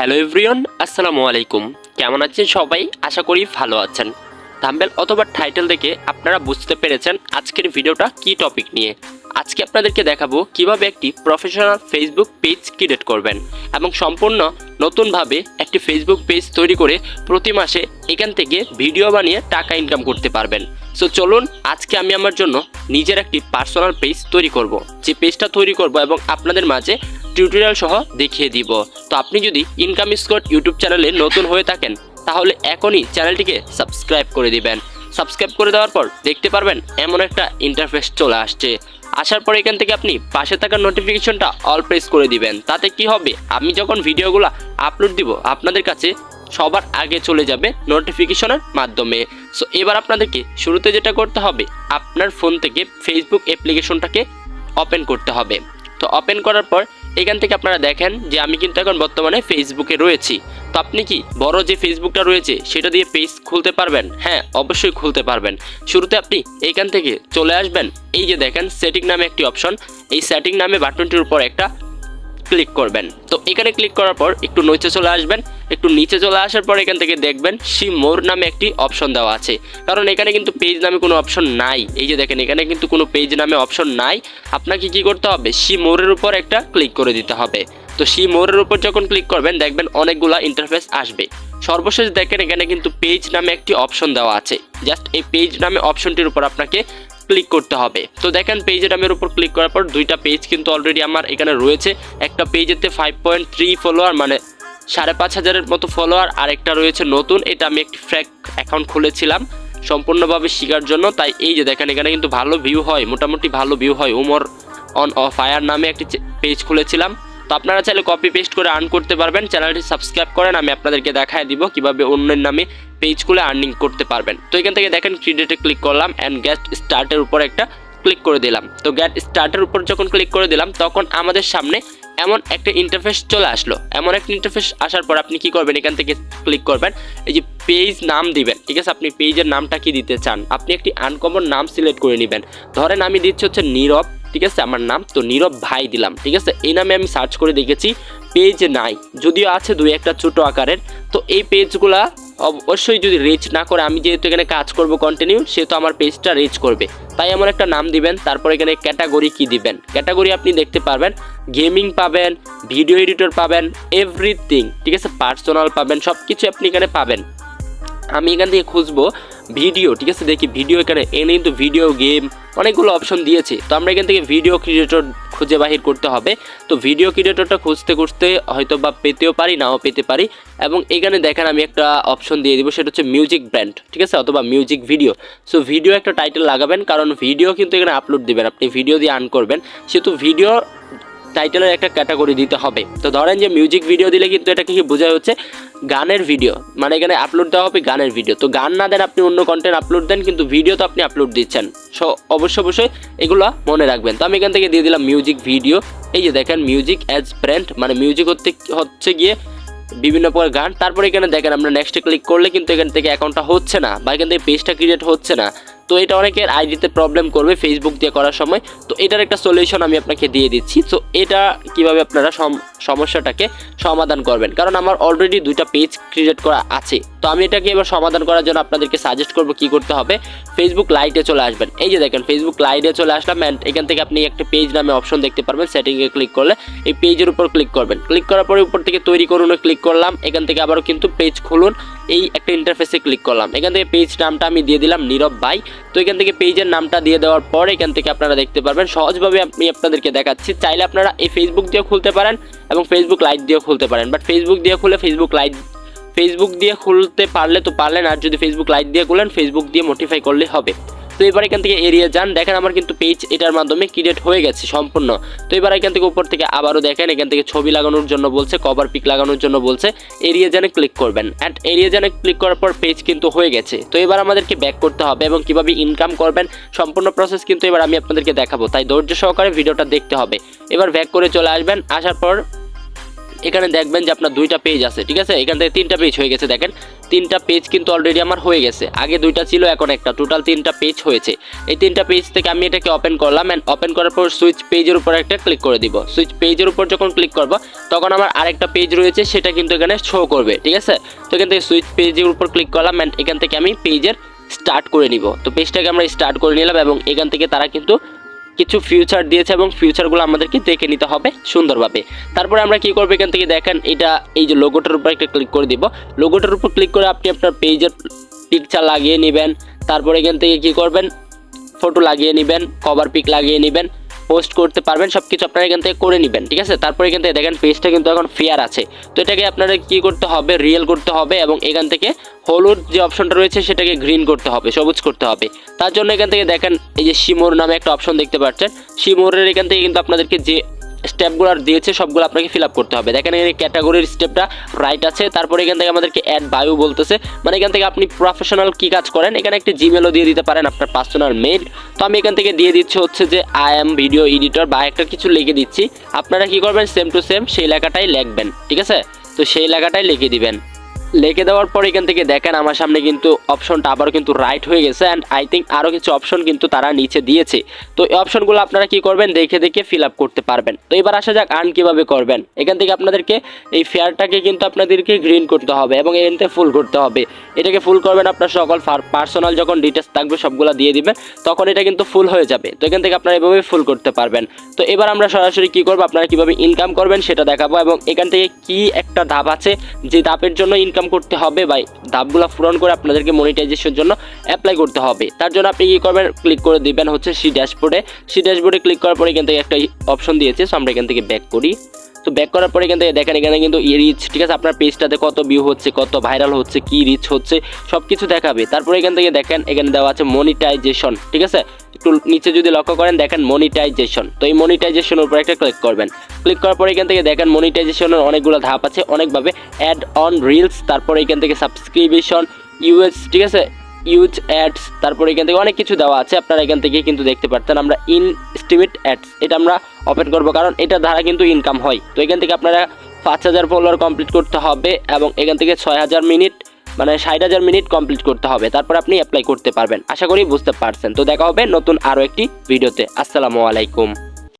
Hello everyone, আসসালামু আলাইকুম। কেমন আছেন সবাই? আশা করি ভালো আছেন। থাম্বনেল অথবা টাইটেল দেখে আপনারা বুঝতে পেরেছেন আজকের ভিডিওটা কি টপিক নিয়ে। আজকে আপনাদেরকে দেখাবো কিভাবে একটি প্রফেশনাল ফেসবুক পেজ ক্রিয়েট করবেন এবং সম্পূর্ণ নতুনভাবে একটি ফেসবুক পেজ তৈরি করে প্রতি মাসে এখান থেকে ভিডিও বানিয়ে টাকা ইনকাম করতে পারবেন। সো চলুন আজকে আমি আমার জন্য নিজের একটি পার্সোনাল পেজ তৈরি করব। যে পেজটা তৈরি করব এবং আপনাদের মাঝে টিউটোরিয়াল সহ দেখিয়ে দিব। তো আপনি যদি ইনকাম স্কোয়াড ইউটিউব চ্যানেলে নতুন হয়ে থাকেন তাহলে এখনই চ্যানেলটিকে সাবস্ক্রাইব করে দিবেন। সাবস্ক্রাইব করে দেওয়ার পর দেখতে পারবেন এমন একটা ইন্টারফেস চলে আসছে। আসার পর এখান থেকে আপনি পাশে থাকা নোটিফিকেশনটা অল প্রেস করে দিবেন। তাতে কি হবে, আমি যখন ভিডিওগুলো আপলোড দিব আপনাদের কাছে সবার আগে চলে যাবে নোটিফিকেশনের মাধ্যমে। সো এবার আপনাদেরকে শুরুতে যেটা করতে হবে, আপনার ফোন থেকে ফেসবুক অ্যাপ্লিকেশনটাকে ওপেন করতে হবে। তো ওপেন করার পর এখান থেকে আপনারা দেখেন যে আমি কিন্তু এখন বর্তমানে ফেসবুকে রয়েছি। তো আপনি কি বড় যে ফেসবুকটা রয়েছে সেটা দিয়ে পেজ খুলতে পারবেন? হ্যাঁ, অবশ্যই খুলতে পারবেন। শুরুতে আপনি এখান থেকে চলে আসবেন, এই যে দেখেন সেটিং নামে একটি অপশন, এই সেটিং নামে বাটনটির উপর একটা ক্লিক করবেন। তো এখানে ক্লিক করার পর একটু নিচে চলে আসবেন। একটু নিচে চলে আসার পর এখান থেকে দেখবেন সি মোর নামে একটি অপশন দেওয়া আছে, কারণ এখানে কিন্তু পেজ নামে কোনো অপশন নাই। এই যে দেখেন এখানে কিন্তু কোনো পেজ নামে অপশন নাই। আপনাকে কি করতে হবে, সি মোরের উপর একটা ক্লিক করে দিতে হবে। তো সি মোরের উপর যখন ক্লিক করবেন দেখবেন অনেকগুলা ইন্টারফেস আসবে। সর্বশেষ দেখেন এখানে কিন্তু পেজ নামে একটি অপশন দেওয়া আছে। জাস্ট এই পেজ নামে অপশনটির উপর আপনাকে ক্লিক করতে হবে। তো দেখেন পেজের নামের উপর ক্লিক করার পর দুইটা পেজ কিন্তু অলরেডি আমার এখানে রয়েছে। একটা পেজেতে 5.3 ফলোয়ার, মানে 5,500-এর মতো ফলোয়ার, আর একটা রয়েছে নতুন। এটা আমি একটি ফ্রেক অ্যাকাউন্ট খুলেছিলাম সম্পূর্ণভাবে শেখার জন্য। তাই এই যে দেখেন এখানে কিন্তু ভালো ভিউ হয়, মোটামুটি ভালো ভিউ হয়। উমর অন ফায়ার নামে একটি পেজ খুলেছিলাম। তো আপনারা চাইলে কপি পেস্ট করে আর্ন করতে পারবেন। চ্যানেলটি সাবস্ক্রাইব করেন, আমি আপনাদেরকে দেখায় দিব কিভাবে অন্যের নামে পেজ খুলে আর্নিং করতে পারবেন। তো এখান থেকে দেখেন ক্রিয়েটে ক্লিক করলাম অ্যান্ড গেট স্টার্টের উপর একটা ক্লিক করে দিলাম। তো গেট স্টার্টের উপর যখন ক্লিক করে দিলাম তখন আমাদের সামনে এমন একটা ইন্টারফেস চলে আসলো। এমন একটা ইন্টারফেস আসার পর আপনি কি করবেন, এখান থেকে ক্লিক করবেন, এই যে পেজ নাম দিবেন। ঠিক আছে, আপনি পেজের নামটা কি দিতে চান, আপনি একটি আনকমন নাম সিলেক্ট করে নেবেন। ধরেন আমি দিচ্ছি হচ্ছে নীরব, ঠিক আছে আমার নাম, তো নীরব ভাই দিলাম। ঠিক আছে, এই নামে আমি সার্চ করে দেখেছি পেজ নাই, যদিও আছে দুই একটা ছোট আকারের। তো এই পেজগুলা অবশ্যই যদি রিচ না করে, আমি যেহেতু এখানে কাজ করব কন্টিনিউ, সেহেতু আমার পেজটা রিচ করবে। তাই এমন একটা নাম দিবেন। তারপর এখানে ক্যাটাগরি কি দিবেন, ক্যাটাগরি আপনি দেখতে পারবেন গেমিং পাবেন, ভিডিও এডিটর পাবেন, এভরিথিং, ঠিক আছে, পার্সোনাল পাবেন, সব কিছু আপনি এখানে পাবেন। আমি এখান থেকে খুঁজবো ভিডিও, ঠিক আছে, দেখি ভিডিও এখানে এনে কিন্তু ভিডিও গেম অনেকগুলো অপশন দিয়েছে। তো আমরা এখান থেকে ভিডিও ক্রিয়েটর খুঁজে বাহির করতে হবে। তো ভিডিও ক্রিয়েটরটা খুঁজতে খুঁজতে হয়তো বা পেতেও পারি, নাও পেতে পারি। এবং এখানে দেখেন আমি একটা অপশন দিয়ে দিব, সেটা হচ্ছে মিউজিক ব্র্যান্ড, ঠিক আছে, অথবা মিউজিক ভিডিও। সো ভিডিও একটা টাইটেল লাগাবেন, কারণ ভিডিও কিন্তু এখানে আপলোড দিবেন, আপনি ভিডিও দিয়ে আর্ন করবেন, সেহেতু ভিডিও টাইটেলের একটা ক্যাটাগরি দিতে হবে। তো ধরেন যে মিউজিক ভিডিও দিলে কিন্তু এটা কি বোঝায় হচ্ছে গানের ভিডিও, মানে এখানে আপলোড দেওয়া হবে গানের ভিডিও। তো গান না দেন, আপনি অন্য কন্টেন্ট আপলোড দেন, কিন্তু ভিডিও তো আপনি আপলোড দিচ্ছেন। সো অবশ্যই এগুলো মনে রাখবেন। তো আমি এখান থেকে দিয়ে দিলাম মিউজিক ভিডিও। এই যে দেখেন মিউজিক অ্যাজ ব্র্যান্ড, মানে মিউজিক হচ্ছে গিয়ে বিভিন্ন প্রকার গান। তারপরে এখানে দেখেন আমরা নেক্সটে ক্লিক করলে কিন্তু এখান থেকে অ্যাকাউন্টটা হচ্ছে না, বা এখান থেকে পেজটা ক্রিয়েট হচ্ছে না। তো এটা অনেকের আইডিতে প্রবলেম করবে ফেসবুক দিয়ে করার সময়। তো এটার একটা সলিউশন আমি আপনাকে দিয়ে দিচ্ছি। তো এটা কিভাবে আপনারা সমস্যাটাকে সমাধান করবেন, কারণ আমার অলরেডি দুইটা পেজ ক্রিয়েট করা আছে। তো আমি এটাকে এবার সমাধান করার জন্য আপনাদেরকে সাজেস্ট করবো কি করতে হবে, ফেসবুক লাইটে চলে আসবেন। এই যে দেখেন ফেসবুক লাইটে চলে আসলাম অ্যান্ড এখান থেকে আপনি একটা পেজ নামে অপশন দেখতে পারবেন। সেটিংয়ে ক্লিক করলে এই পেজের উপর ক্লিক করবেন। ক্লিক করার পরে উপর থেকে তৈরি করুন ক্লিক করলাম। এখান থেকে আবারও কিন্তু পেজ খুলুন, এই একটা ইন্টারফেসে ক্লিক করলাম। এখান থেকে পেজ নামটা আমি দিয়ে দিলাম নীরব ভাই। তো এখান থেকে পেজের নামটা দিয়ে দেওয়ার পর এখান থেকে আপনারা দেখতে পারবেন সহজভাবে আমি আপনাদেরকে দেখাচ্ছি। চাইলে আপনারা এই ফেসবুক দিয়ে খুলতে পারেন এবং ফেসবুক লাইট দিয়েও খুলতে পারেন, বাট ফেসবুক দিয়ে খুলে ফেসবুক দিয়ে খুলতে পারলে তো পারলেন, আর যদি ফেসবুক লাইট দিয়ে খুলেন ফেসবুক দিয়ে মডিফাই করলে হবে। তো এবার এখান থেকে এরিয়া যান, দেখেন আমার কিন্তু পেজ এটার মাধ্যমে ক্রিয়েট হয়ে গেছে সম্পূর্ণ। তো এবার এখান থেকে উপর থেকে আবারও দেখেন এখান থেকে ছবি লাগানোর জন্য বলছে, কভার পিক লাগানোর জন্য বলছে, এরিয়া জানে ক্লিক করবেন। অ্যান্ড এরিয়া জানে ক্লিক করার পর পেজ কিন্তু হয়ে গেছে। তো এবার আমাদেরকে ব্যাক করতে হবে এবং কিভাবে ইনকাম করবেন সম্পূর্ণ প্রসেস কিন্তু এবার আমি আপনাদেরকে দেখাবো, তাই ধৈর্য সহকারে ভিডিওটা দেখতে হবে। এবার ব্যাক করে চলে আসবেন, আসার পর এখানে দেখবেন যে আপনার 2টা পেজ আছে, ঠিক আছে। এখান থেকে 3টা পেজ হয়ে গেছে, দেখেন 3টা পেজ কিন্তু অলরেডি আমার হয়ে গেছে। আগে 2টা ছিল, এখন একটা, টোটাল 3টা পেজ হয়েছে। এই 3টা পেজ থেকে আমি এটাকে ওপেন করলাম অ্যান্ড ওপেন করার পর সুইচ পেজের উপর একটা ক্লিক করে দিব। সুইচ পেজের উপর যখন ক্লিক করব তখন আমার আরেকটা পেজ রয়েছে, সেটা কিন্তু এখানে শো করবে, ঠিক আছে। তো এখান থেকে সুইচ পেজের উপর ক্লিক করলাম অ্যান্ড এখান থেকে আমি পেজের স্টার্ট করে নিব। তো পেজটাকে আমরা স্টার্ট করে নিলাম এবং এখান থেকে তারা কিন্তু কিছু ফিউচার দিয়েছে এবং ফিউচারগুলো আমাদেরকে দেখে নিতে হবে সুন্দরভাবে। তারপরে আমরা কি করব, এখান থেকে দেখেন এটা এই যে লোগোটার উপর একটা ক্লিক করে দিব। লোগোটার উপর ক্লিক করে আপনি আপনার পেজের পিকচার লাগিয়ে নেবেন। তারপরে এখান থেকে কি করবেন, ফটো লাগিয়ে নেবেন, কভার পিক লাগিয়ে নেবেন, পোস্ট করতে পারবেন, সব কিছু আপনারা এখান থেকে করে নেবেন, ঠিক আছে। তারপরে এখান থেকে দেখেন পেজটা কিন্তু এখন ফেয়ার আছে। তো এটাকে আপনারা কি করতে হবে, রিয়েল করতে হবে এবং এখান থেকে হলুদ যে অপশনটা রয়েছে সেটাকে গ্রিন করতে হবে, সবুজ করতে হবে। তার জন্য এখান থেকে দেখেন এই যে শিমোর নামে একটা অপশন দেখতে পাচ্ছেন। শিমোরের এখান থেকে কিন্তু আপনাদেরকে যে স্টেপগুলো দিয়েছে সবগুলো আপনাকে ফিল আপ করতে হবে। দেখেন এখানে ক্যাটাগরির স্টেপটা রাইট আছে। তারপরে এখান থেকে আমাদেরকে অ্যাড বায়ো বলতেছে, মানে এখান থেকে আপনি প্রফেশনাল কি কাজ করেন, এখানে একটি জিমেলও দিয়ে দিতে পারেন, আপনার পার্সোনাল মেইল। তো আমি এখান থেকে দিয়ে দিচ্ছি হচ্ছে যে আই এম ভিডিও এডিটর বা একটা কিছু লিখে দিচ্ছি। আপনারা কি করবেন, সেম টু সেম সেই লেখাটাই লিখবেন, ঠিক আছে। তো সেই লেখাটাই লিখে দিবেন। লিখে দেওয়ার পর এখান থেকে দেখেন আমার সামনে কিন্তু অপশনটা আবারও কিন্তু রাইট হয়ে গেছে অ্যান্ড আই থিঙ্ক আরও কিছু অপশন কিন্তু তারা নিচে দিয়েছে। তো এই অপশনগুলো আপনারা কি করবেন, দেখে দেখে ফিল আপ করতে পারবেন। তো এবার আসা যাক আর্ন কীভাবে করবেন। এখান থেকে আপনাদেরকে এই ফেয়ারটাকে কিন্তু আপনাদেরকে গ্রিন করতে হবে এবং এখান থেকে ফুল করতে হবে। এটাকে ফুল করবেন, আপনার সকল পার্সোনাল যখন ডিটেলস থাকবে সবগুলো দিয়ে দিবেন, তখন এটা কিন্তু ফুল হয়ে যাবে। তো এখান থেকে আপনারা এভাবে ফুল করতে পারবেন। তো এবার আমরা সরাসরি কী করবো, আপনারা কীভাবে ইনকাম করবেন সেটা দেখাবো এবং এখান থেকে কি একটা ধাপ আছে যে ধাপের জন্য ইনকাম করতে হবে বা ধাপগুলো পূরণ করে আপনাদেরকে মনিটাইজেশনের জন্য অ্যাপ্লাই করতে হবে। তার জন্য আপনি কি করবেন, ক্লিক করে দিবেন হচ্ছে সি ড্যাশবোর্ডে ক্লিক করার পরে এখান থেকে একটা অপশন দিয়েছে। সো আমরা এখান থেকে ব্যাক করি। তো ব্যাক করার পরে এখান থেকে দেখেন এখানে কিন্তু রিচ, ঠিক আছে, আপনার পেজটাতে কত ভিউ হচ্ছে, কত ভাইরাল হচ্ছে, কি রিচ হচ্ছে সব কিছু দেখাবে। তারপরে এখান থেকে দেখেন এখানে দেওয়া আছে মনিটাইজেশন, ঠিক আছে। একটু নিচে যদি লক্ষ্য করেন দেখেন মনিটাইজেশন। তো এই মনিটাইজেশনের উপর একটা ক্লিক করবেন। ক্লিক করার পরে এখান থেকে দেখেন মনিটাইজেশনের অনেকগুলো ধাপ আছে, অনেকভাবে অ্যাড অন রিলস, তারপরে এখান থেকে সাবস্ক্রিপশন, ইউএস, ঠিক আছে, ইউজ অ্যাডস, তারপরে এখান থেকে অনেক কিছু দেওয়া আছে। আপনারা এখান থেকে কিন্তু দেখতে পারতেন। আমরা ইনস্টিমেট অ্যাডস এটা আমরা ওপেন করব, কারণ এটা দ্বারা কিন্তু ইনকাম হয়। তো এখান থেকে আপনারা 5000 ফলোয়ার কমপ্লিট করতে হবে এবং এখান থেকে 6000 মিনিট মানে 60,000 মিনিট কমপ্লিট করতে হবে। তারপর আপনি অ্যাপ্লাই করতে পারবেন। আশা করি বুঝতে পারছেন। তো দেখা হবে নতুন আরও একটি ভিডিওতে। আসসালামু আলাইকুম।